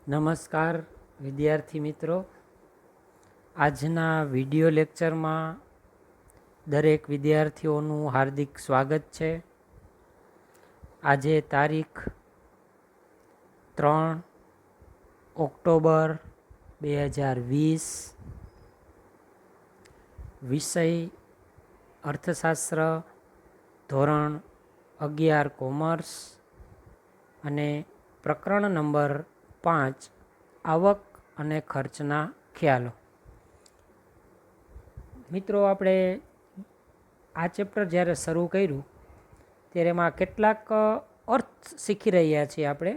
નમસ્કાર વિદ્યાર્થી મિત્રો, આજના વિડિયો લેક્ચરમાં દરેક વિદ્યાર્થીઓનું હાર્દિક સ્વાગત છે. આજે તારીખ 3 ઓક્ટોબર 2020, વિષય અર્થશાસ્ત્ર, ધોરણ 11 કોમર્સ અને પ્રકરણ નંબર 5 આવક અને ખર્ચના ખ્યાલો. મિત્રો, આપણે આ ચેપ્ટર જ્યારે શરૂ કર્યું ત્યારે એમાં કેટલાક અર્થ શીખી રહ્યા છીએ. આપણે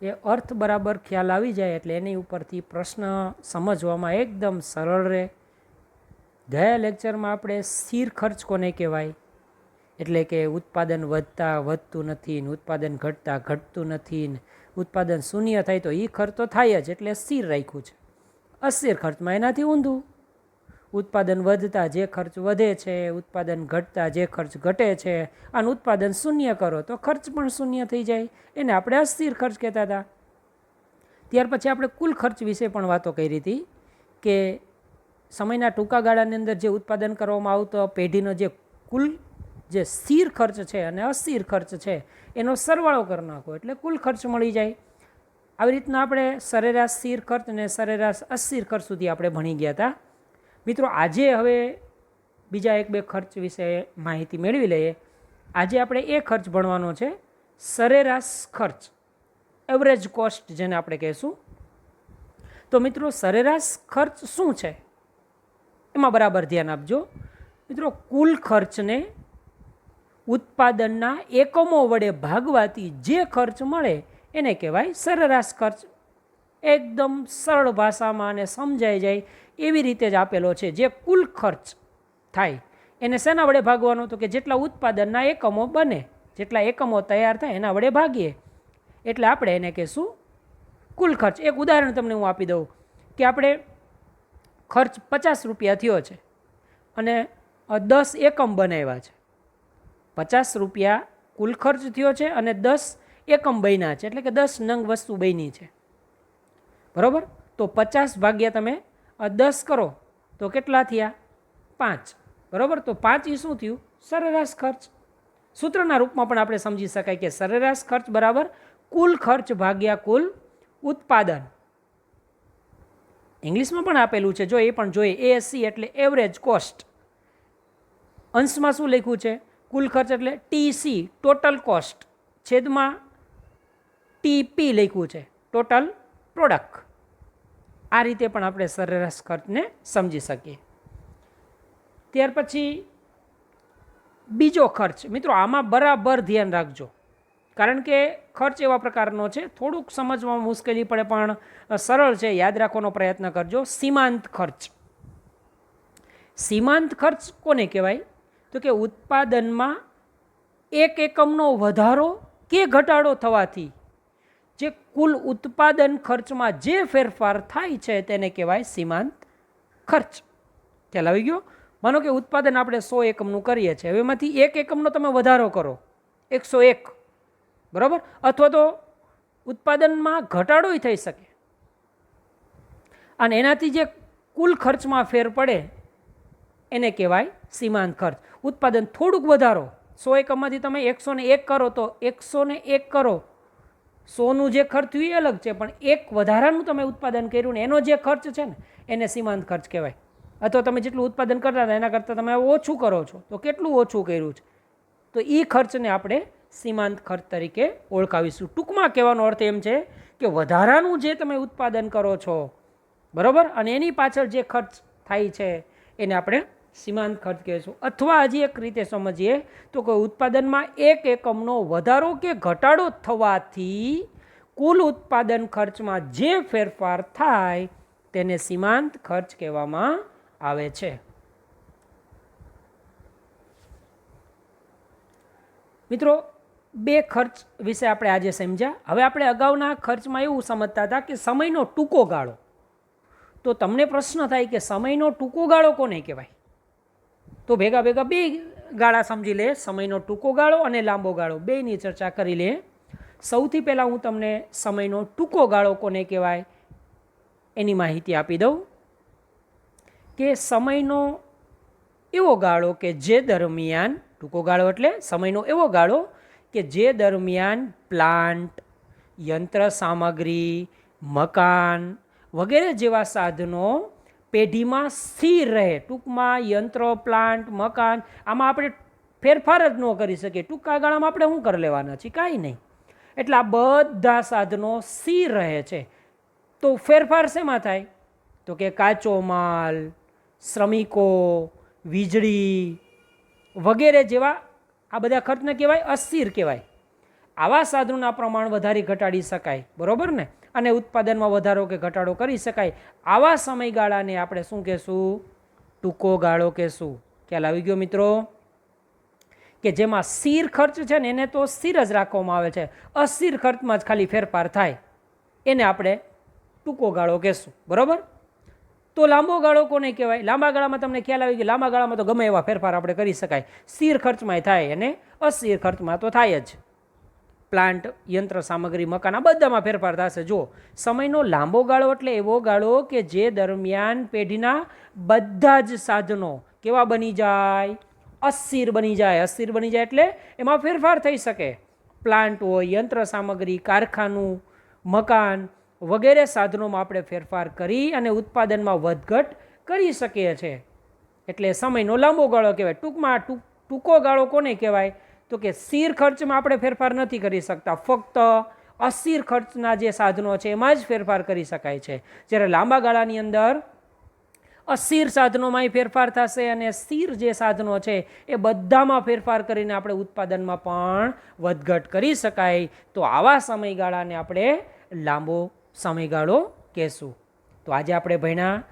એ અર્થ બરાબર ખ્યાલ આવી જાય એટલે એની ઉપરથી પ્રશ્ન સમજવામાં એકદમ સરળ રહે. ગયા લેક્ચરમાં આપણે સ્થિર ખર્ચ કોને કહેવાય, એટલે કે ઉત્પાદન વધતા વધતું નથી ને ઉત્પાદન ઘટતા ઘટતું નથી ને ઉત્પાદન શૂન્ય થાય તો એ ખર્ચ તો થાય જ, એટલે સ્થિર રાખ્યું છે. અસ્થિર ખર્ચમાં એનાથી ઊંધું, ઉત્પાદન વધતા જે ખર્ચ વધે છે, ઉત્પાદન ઘટતા જે ખર્ચ ઘટે છે, અને ઉત્પાદન શૂન્ય કરો તો ખર્ચ પણ શૂન્ય થઈ જાય, એને આપણે અસ્થિર ખર્ચ કહેતા હતા. ત્યાર પછી આપણે કુલ ખર્ચ વિશે પણ વાતો કરી હતી કે સમયના ટૂંકા ગાળાની અંદર જે ઉત્પાદન કરવામાં આવતો પેઢીનો જે કુલ જે સ્થિર ખર્ચ છે અને અસ્થિર ખર્ચ છે એનો સરવાળો કરી નાખો એટલે કુલ ખર્ચ મળી જાય. આવી રીતના આપણે સરેરાશ સ્થિર ખર્ચ અને સરેરાશ અસ્થિર ખર્ચ સુધી આપણે ભણી ગયા હતા. મિત્રો, આજે હવે બીજા એક બે ખર્ચ વિશે માહિતી મેળવી લઈએ. આજે આપણે એ ખર્ચ ભણવાનો છે સરેરાશ ખર્ચ, એવરેજ કોસ્ટ જેને આપણે કહીશું. તો મિત્રો, સરેરાશ ખર્ચ શું છે એમાં બરાબર ધ્યાન આપજો. મિત્રો, કુલ ખર્ચને ઉત્પાદનના એકમો વડે ભાગવાથી જે ખર્ચ મળે એને કહેવાય સરેરાશ ખર્ચ. એકદમ સરળ ભાષામાં અને સમજાઈ જાય એવી રીતે જ આપેલો છે. જે કુલ ખર્ચ થાય એને શેના વડે ભાગવાનો, તો કે જેટલા ઉત્પાદનના એકમો બને, જેટલા એકમો તૈયાર થાય એના વડે ભાગીએ એટલે આપણે એને કહીશું કુલ ખર્ચ. એક ઉદાહરણ તમને હું આપી દઉં કે આપણે ખર્ચ 50 રૂપિયા થયો છે અને 10 એકમ બનાવ્યા છે. 50 રૂપિયા કુલ ખર્ચ થયો છે અને 10 એકમ બન્યા છે, એટલે કે 10 નંગ વસ્તુ બની છે. બરાબર? તો 50 ભાગ્યા તમે 10 કરો તો કેટલા થયા? 5. બરાબર? તો 5 એ શું થયું? સરેરાશ ખર્ચ. સૂત્રના રૂપમાં પણ આપણે સમજી શકાય કે સરેરાશ ખર્ચ બરાબર કુલ ખર્ચ ભાગ્યા કુલ ઉત્પાદન. ઇંગ્લિશમાં પણ આપેલું છે, જો એ પણ જોઈએ. એએસસી એટલે એવરેજ કોસ્ટ. અંશમાં શું લખ્યું છે? કુલ ખર્ચ એટલે ટીસી ટોટલ કોસ્ટ છેદમાં ટીપી લખ્યું છે, ટોટલ પ્રોડક્ટ. આ રીતે પણ આપણે સરેરાશ ખર્ચને સમજી શકીએ. ત્યાર પછી બીજો ખર્ચ. મિત્રો, આમાં બરાબર ધ્યાન રાખજો, કારણ કે ખર્ચ એવા પ્રકારનો છે, થોડુંક સમજવામાં મુશ્કેલી પડે પણ સરળ છે, યાદ રાખવાનો પ્રયત્ન કરજો. સીમાંત ખર્ચ. સીમાંત ખર્ચ કોને કહેવાય, તો કે ઉત્પાદનમાં એક એકમનો વધારો કે ઘટાડો થવાથી જે કુલ ઉત્પાદન ખર્ચમાં જે ફેરફાર થાય છે તેને કહેવાય સીમાંત ખર્ચ. ખ્યાલ આવી ગયો? માનો કે ઉત્પાદન આપણે 100 એકમનું કરીએ છીએ, હવે એમાંથી એક એકમનો તમે વધારો કરો 101, બરાબર? અથવા તો ઉત્પાદનમાં ઘટાડોય થઈ શકે અને એનાથી જે કુલ ખર્ચમાં ફેર પડે એને કહેવાય સીમાંત ખર્ચ. ઉત્પાદન થોડુંક વધારો, 100 એકમમાંથી તમે 101 કરો તો 101 કરો, 100નું જે ખર્ચ થયું એ અલગ છે, પણ એક વધારાનું તમે ઉત્પાદન કર્યું ને એનો જે ખર્ચ છે ને એને સીમાંત ખર્ચ કહેવાય. અથવા તમે જેટલું ઉત્પાદન કરતા હતા એના કરતાં તમે ઓછું કરો છો તો કેટલું ઓછું કર્યું છે, તો એ ખર્ચને આપણે સીમાંત ખર્ચ તરીકે ઓળખાવીશું. ટૂંકમાં કહેવાનો અર્થ એમ છે કે વધારાનું જે તમે ઉત્પાદન કરો છો, બરાબર, અને એની પાછળ જે ખર્ચ થાય છે એને આપણે સીમાંત ખર્ચ કહીશું. અથવા હજી એક રીતે સમજીએ તો કોઈ ઉત્પાદનમાં એક એકમનો વધારો કે ઘટાડો થવાથી કુલ ઉત્પાદન ખર્ચમાં જે ફેરફાર થાય તેને સીમાંત ખર્ચ કહેવામાં આવે છે. મિત્રો, બે ખર્ચ વિશે આપણે આજે સમજ્યા. હવે આપણે અગાઉના ખર્ચમાં એવું સમજતા હતા કે સમયનો ટૂંકો ગાળો. તો તમને પ્રશ્ન થાય કે સમયનો ટૂંકો ગાળો કોને કહેવાય? તો ભેગા બે ગાળા સમજી લે, સમયનો ટૂંકો ગાળો અને લાંબો ગાળો, બેની ચર્ચા કરી લે. સૌથી પહેલાં હું તમને સમયનો ટૂંકો ગાળો કોને કહેવાય એની માહિતી આપી દઉં કે સમયનો એવો ગાળો કે જે દરમિયાન, ટૂંકો ગાળો એટલે સમયનો એવો ગાળો કે જે દરમિયાન પ્લાન્ટ, યંત્ર સામગ્રી, મકાન વગેરે જેવા સાધનો પેઢીમાં સ્થિર રહે. ટૂંકમાં યંત્રો, પ્લાન્ટ, મકાન આમાં આપણે ફેરફાર જ ન કરી શકીએ. ટૂંકા ગાળામાં આપણે શું કરી લેવાના છીએ? કાંઈ નહીં. એટલે આ બધા સાધનો સ્થિર રહે છે. તો ફેરફાર શેમાં થાય? તો કે કાચો માલ, શ્રમિકો, વીજળી વગેરે જેવા આ બધા ખર્ચને કહેવાય અસ્થિર કહેવાય. આવા સાધનોના પ્રમાણ વધારી ઘટાડી શકાય, બરોબર ને, અને ઉત્પાદનમાં વધારો કે ઘટાડો કરી શકાય. આવા સમયગાળાને આપણે શું કહેશું? ટૂંકો ગાળો કહેશું. ખ્યાલ આવી ગયો મિત્રો? કે જેમાં સ્થિર ખર્ચ છે ને એને તો સ્થિર જ રાખવામાં આવે છે, અસ્થિર ખર્ચમાં જ ખાલી ફેરફાર થાય, એને આપણે ટૂંકો ગાળો કહેશું, બરોબર. તો લાંબો ગાળો કોને કહેવાય? લાંબા ગાળામાં તમને ખ્યાલ આવી ગયો, લાંબા ગાળામાં તો ગમે એવા ફેરફાર આપણે કરી શકાય. સ્થિર ખર્ચમાંય થાય અને અસ્થિર ખર્ચમાં તો થાય જ. પ્લાન્ટ, યંત્ર સામગ્રી, મકાન આ બધામાં ફેરફાર થશે. જો સમયનો લાંબો ગાળો એટલે એવો ગાળો કે જે દરમિયાન પેઢીના બધા જ સાધનો કેવા બની જાય? અસ્થિર બની જાય. અસ્થિર બની જાય એટલે એમાં ફેરફાર થઈ શકે. પ્લાન્ટ હોય, યંત્ર સામગ્રી, કારખાનું, મકાન વગેરે સાધનોમાં આપણે ફેરફાર કરી અને ઉત્પાદનમાં વધઘટ કરી શકીએ છીએ. એટલે સમયનો લાંબો ગાળો કહેવાય. ટૂંકમાં ટૂંકો ગાળો કોને કહેવાય? તો કે સ્થિર ખર્ચમાં આપણે ફેરફાર નથી કરી શકતા, ફક્ત અસ્થિર ખર્ચના જે સાધનો છે એમાં જ ફેરફાર કરી શકાય છે. જ્યારે લાંબા ગાળાની અંદર અસ્થિર સાધનોમાંય ફેરફાર થશે અને સ્થિર જે સાધનો છે એ બધામાં ફેરફાર કરીને આપણે ઉત્પાદનમાં પણ વધઘટ કરી શકાય. તો આવા સમયગાળાને આપણે લાંબો સમયગાળો કહેશું. તો આજે આપણે ભણ્યા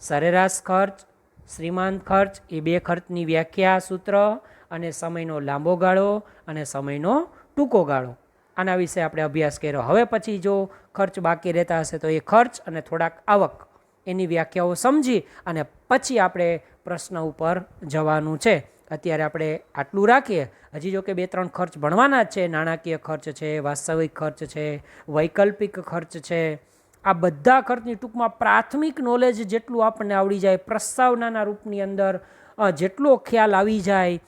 સરેરાશ ખર્ચ, શ્રીમાંત ખર્ચ, એ બે ખર્ચની વ્યાખ્યા, સૂત્ર, અને સમયનો લાંબો ગાળો અને સમયનો ટૂંકો ગાળો. આના વિશે આપણે અભ્યાસ કર્યો. હવે પછી જો ખર્ચ બાકી રહેતા હશે તો એ ખર્ચ અને થોડાક આવક એની વ્યાખ્યાઓ સમજી અને પછી આપણે પ્રશ્ન ઉપર જવાનું છે. અત્યારે આપણે આટલું રાખીએ. હજી જો કે 2-3 ખર્ચ ભણવાના જ છે. નાણાકીય ખર્ચ છે, વાસ્તવિક ખર્ચ છે, વૈકલ્પિક ખર્ચ છે. આ બધા ખર્ચની ટૂંકમાં પ્રાથમિક નોલેજ જેટલું આપણને આવડી જાય, પ્રસ્તાવનાના રૂપની અંદર જેટલો ખ્યાલ આવી જાય,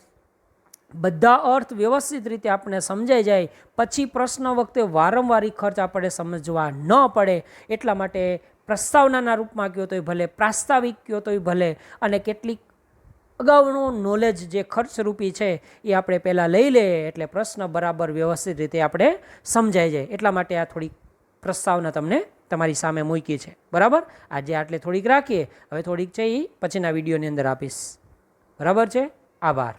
બધા અર્થ વ્યવસ્થિત રીતે આપણને સમજાઈ જાય, પછી પ્રશ્ન વખતે વારંવાર ખર્ચ આપણે સમજવા ન પડે એટલા માટે પ્રસ્તાવનાના રૂપમાં કહો તોય ભલે, પ્રાસ્તાવિક કહો તોય ભલે, અને કેટલીક અગાઉનું નોલેજ જે ખર્ચરૂપી છે એ આપણે પહેલાં લઈ લઈએ એટલે પ્રશ્ન બરાબર વ્યવસ્થિત રીતે આપણે સમજાઈ જાય. એટલા માટે આ થોડીક પ્રસ્તાવના તમને તમારી સામે મૂકી છે, બરાબર. આજે આટલે થોડીક રાખીએ. હવે થોડીક છે એ પછીના વિડીયોની અંદર આપીશ, બરાબર છે. આભાર.